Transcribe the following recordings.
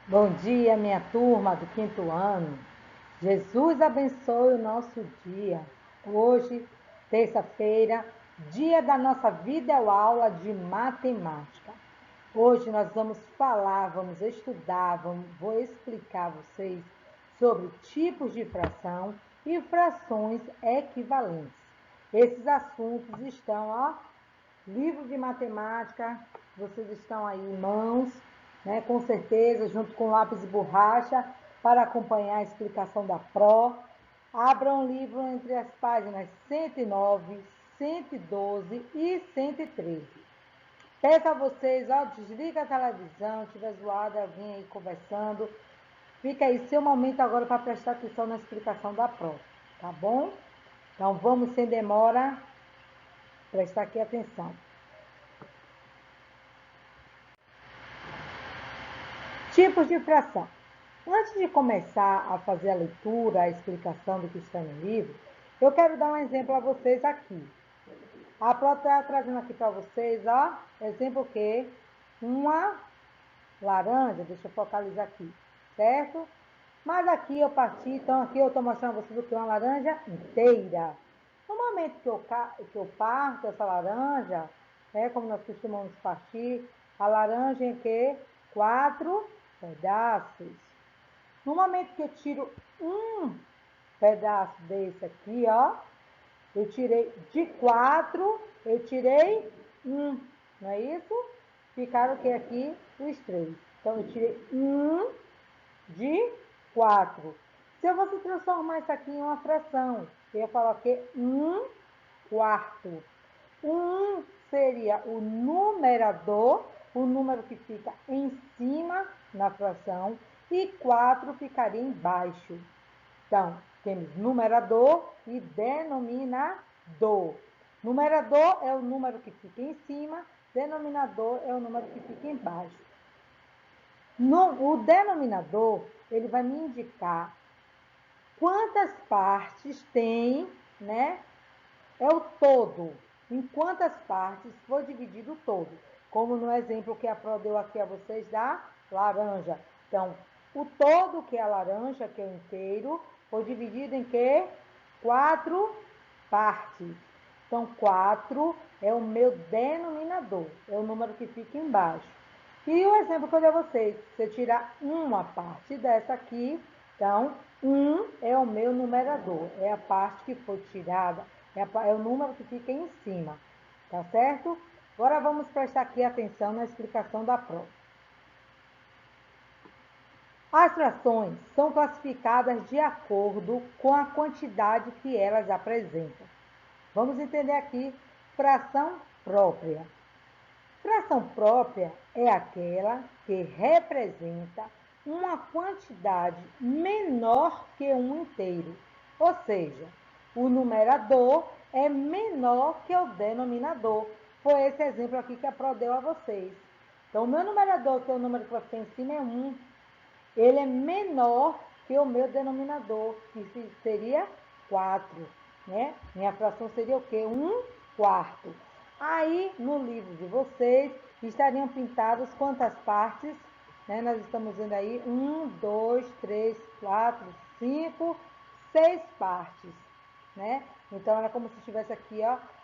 Bom dia, minha turma do quinto ano. Jesus abençoe o nosso dia. Hoje, terça-feira, dia da nossa videoaula de matemática. Hoje nós vamos falar, vamos estudar, vou explicar a vocês sobre tipos de fração e frações equivalentes. Esses assuntos estão, livro de matemática, vocês estão aí em mãos, né, com certeza, junto com lápis e borracha, para acompanhar a explicação da PRO. Abram o livro entre as páginas 109, 112 e 113. Peço a vocês, desliga a televisão, estiver zoada, alguém aí conversando. Fica aí seu momento agora para prestar atenção na explicação da PRO, tá bom? Então vamos sem demora, prestar aqui atenção. Tipos de fração. Antes de começar a fazer a leitura, a explicação do que está no livro, eu quero dar um exemplo a vocês aqui. A Pro está trazendo aqui para vocês, exemplo que uma laranja, deixa eu focalizar aqui, certo? Mas aqui eu parti, então aqui eu estou mostrando a vocês o que é uma laranja inteira. No momento que eu parto essa laranja, como nós costumamos partir, a laranja em que? 4 pedaços. No momento que eu tiro um pedaço desse aqui, eu tirei de 4, eu tirei um, não é isso? Ficaram o que aqui? Os 3. Então, eu tirei um de 4. Se eu fosse transformar isso aqui em uma fração, eu ia falar que 1/4. O 1 seria o numerador, o número que fica em cima na fração, e 4 ficaria embaixo. Então, temos numerador e denominador. Numerador é o número que fica em cima, denominador é o número que fica embaixo. O denominador, ele vai me indicar quantas partes tem, né? É o todo. Em quantas partes foi dividido o todo. Como no exemplo que a Pro deu aqui a vocês da laranja. Então, o todo, que é a laranja, que é o inteiro, foi dividido em quê? 4 partes. Então, 4 é o meu denominador. É o número que fica embaixo. E o exemplo que eu dei a vocês, se eu tirar uma parte dessa aqui, então, 1 é o meu numerador, é a parte que foi tirada, é o número que fica em cima, tá certo? Agora vamos prestar aqui atenção na explicação da prova. As frações são classificadas de acordo com a quantidade que elas apresentam. Vamos entender aqui fração própria. Fração própria é aquela que representa uma quantidade menor que um inteiro, ou seja, o numerador é menor que o denominador. Foi esse exemplo aqui que a Pro deu a vocês. Então, o meu numerador, que é o número que vai ficar em cima, é 1. Ele é menor que o meu denominador, que seria 4. Né? Minha fração seria o quê? 1/4. Aí, no livro de vocês, estariam pintadas quantas partes? Né? Nós estamos vendo aí 1, 2, 3, 4, 5, 6 partes. Né? Então, era como se tivesse aqui,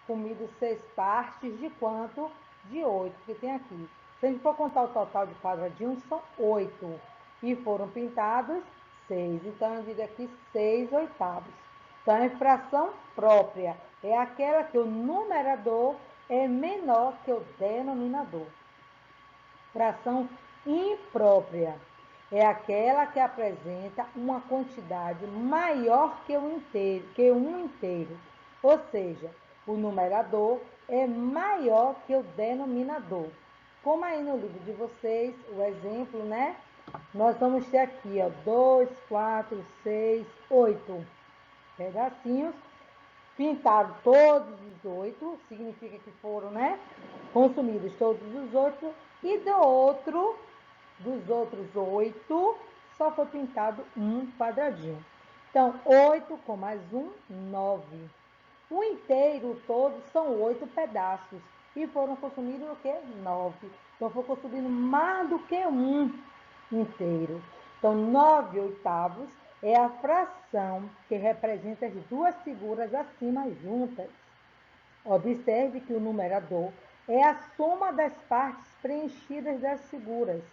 comido 6 partes de quanto? De 8, que tem aqui. Se a gente for contar o total de quadradinhos, são 8. E foram pintados 6. Então, eu digo aqui 6/8. Então, a fração própria é aquela que o numerador é menor que o denominador. Fração imprópria é aquela que apresenta uma quantidade maior que um inteiro. Ou seja, o numerador é maior que o denominador. Como aí no livro de vocês, o exemplo, né? Nós vamos ter aqui, 2, 4, 6, 8 pedacinhos. Pintaram todos os 8, significa que foram, né? Consumidos todos os 8. E dos outros 8, só foi pintado um quadradinho. Então, 8 com mais 1, 9. O inteiro todo são 8 pedaços. E foram consumidos o quê? 9. Então, foi consumido mais do que um. inteiro. Então, 9 oitavos é a fração que representa as duas figuras acima juntas. Observe que o numerador é a soma das partes preenchidas das figuras.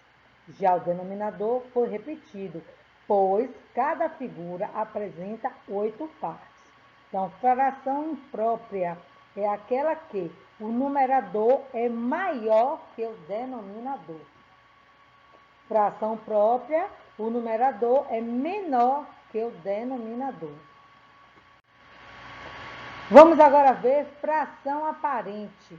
Já o denominador foi repetido, pois cada figura apresenta 8 partes. Então, fração imprópria é aquela que o numerador é maior que o denominador. Fração própria, o numerador é menor que o denominador. Vamos agora ver fração aparente.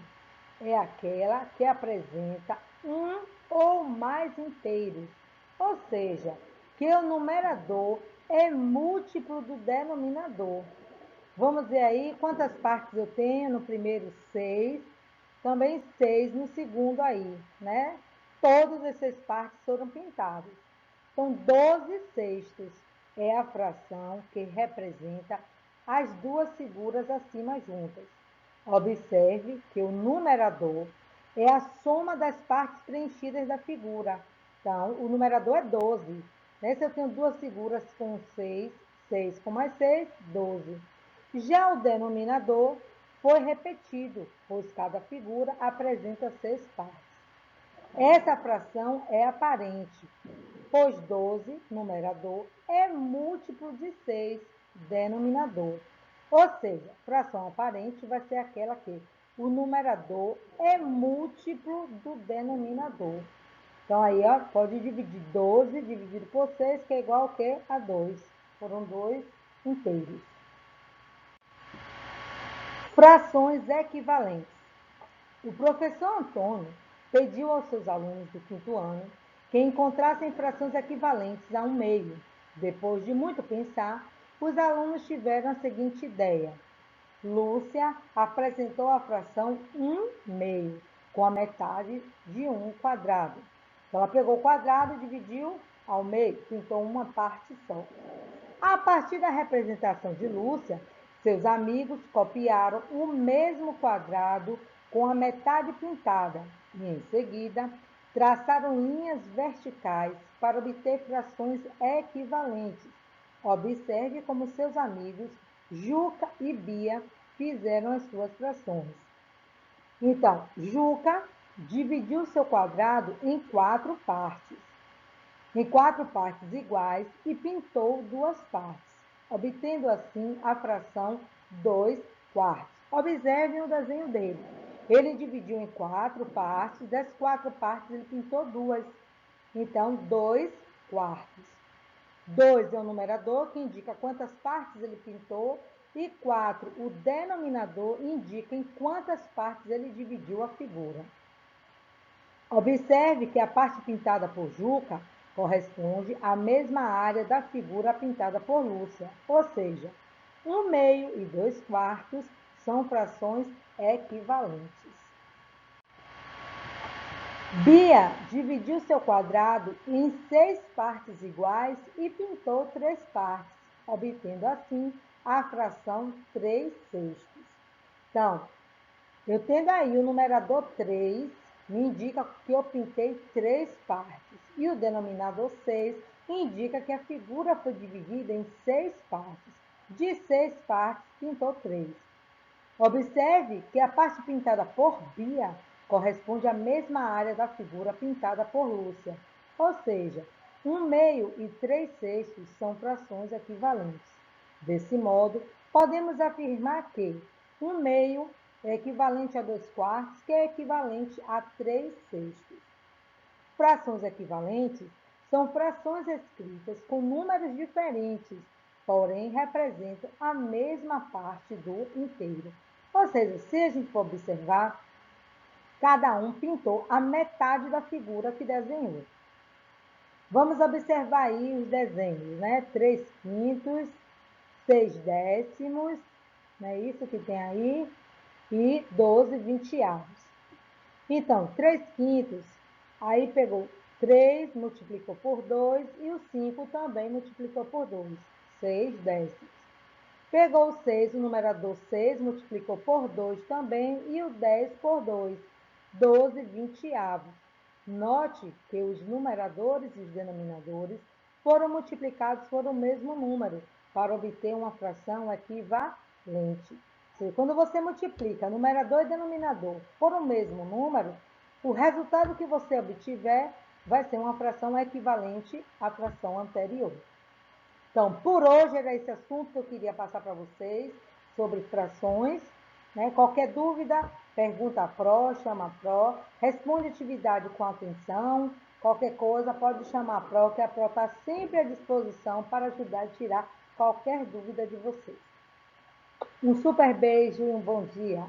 É aquela que apresenta um ou mais inteiros, ou seja, que o numerador é múltiplo do denominador. Vamos ver aí quantas partes eu tenho no primeiro 6, também 6 no segundo aí, né? Todas essas partes foram pintadas. Então, 12 sextos é a fração que representa as duas figuras acima juntas. Observe que o numerador é a soma das partes preenchidas da figura. Então, o numerador é 12. Né? Se eu tenho duas figuras com 6, 6 com mais 6, 12. Já o denominador foi repetido, pois cada figura apresenta 6 partes. Essa fração é aparente, pois 12, numerador, é múltiplo de 6, denominador. Ou seja, fração aparente vai ser aquela que o numerador é múltiplo do denominador. Então, aí, ó, pode dividir 12 dividido por 6, que é igual ao que? A 2. Foram 2 inteiros. Frações equivalentes. O professor Antônio pediu aos seus alunos do quinto ano que encontrassem frações equivalentes a um meio. Depois de muito pensar, os alunos tiveram a seguinte ideia. Lúcia apresentou a fração 1/2, com a metade de 1 quadrado. Então, ela pegou o quadrado e dividiu ao meio, pintou uma parte só. A partir da representação de Lúcia, seus amigos copiaram o mesmo quadrado com a metade pintada e, em seguida, traçaram linhas verticais para obter frações equivalentes. Observe como seus amigos Juca e Bia fizeram as suas frações. Então, Juca dividiu seu quadrado em 4 partes iguais e pintou 2 partes, obtendo assim a fração 2 quartos. Observem o desenho dele. Ele dividiu em 4 partes, das 4 partes ele pintou 2. Então, 2 quartos. 2 é o numerador, que indica quantas partes ele pintou, e 4, o denominador, indica em quantas partes ele dividiu a figura. Observe que a parte pintada por Juca corresponde à mesma área da figura pintada por Lúcia, ou seja, 1/2 e 2 quartos são frações equivalentes. Bia dividiu seu quadrado em 6 partes iguais e pintou 3 partes, obtendo assim a fração 3 sextos. Então, eu tendo aí o numerador 3, me indica que eu pintei 3 partes. E o denominador 6 indica que a figura foi dividida em 6 partes. De 6 partes, pintou 3. Observe que a parte pintada por Bia corresponde à mesma área da figura pintada por Lúcia. Ou seja, 1/2 e 3 sextos são frações equivalentes. Desse modo, podemos afirmar que 1/2 é equivalente a 2 quartos, que é equivalente a 3 sextos. Frações equivalentes são frações escritas com números diferentes, porém representam a mesma parte do inteiro. Ou seja, se a gente for observar, cada um pintou a metade da figura que desenhou. Vamos observar aí os desenhos, né? 3 quintos, 6 décimos, né? Isso que tem aí, e 12 vinteavos. Então, 3 quintos, aí pegou 3, multiplicou por 2, e o 5 também multiplicou por 2, 6 décimos. Pegou o 6, o numerador 6, multiplicou por 2 também, e o 10 por 2, 12 vinteavos. Note que os numeradores e os denominadores foram multiplicados por o mesmo número para obter uma fração equivalente. Quando você multiplica numerador e denominador por o mesmo número, o resultado que você obtiver vai ser uma fração equivalente à fração anterior. Então, por hoje era esse assunto que eu queria passar para vocês sobre frações. Né? Qualquer dúvida, pergunta a Pro, chama a Pro, responde atividade com atenção. Qualquer coisa, pode chamar a Pro, que a Pro está sempre à disposição para ajudar a tirar qualquer dúvida de vocês. Um super beijo e um bom dia.